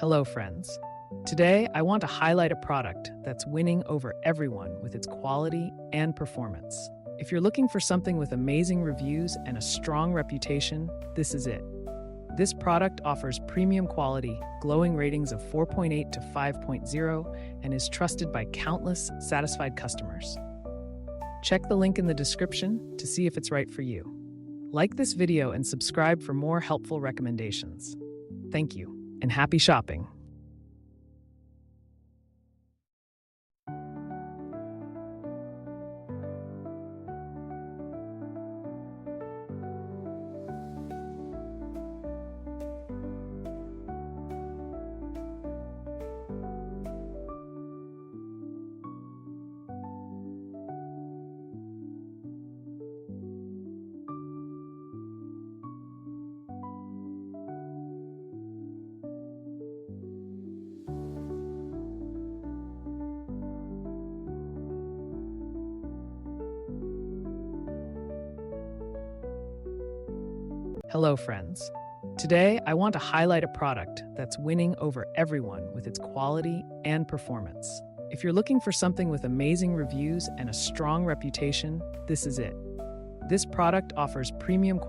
Hello, friends. Today, I want to highlight a product that's winning over everyone with its quality and performance. If you're looking for something with amazing reviews and a strong reputation, this is it. This product offers premium quality, glowing ratings of 4.8 to 5.0, and is trusted by countless satisfied customers. Check the link in the description to see if it's right for you. Like this video and subscribe for more helpful recommendations. Thank you, and happy shopping! Hello, friends. Today, I want to highlight a product that's winning over everyone with its quality and performance. If you're looking for something with amazing reviews and a strong reputation, this is it. This product offers premium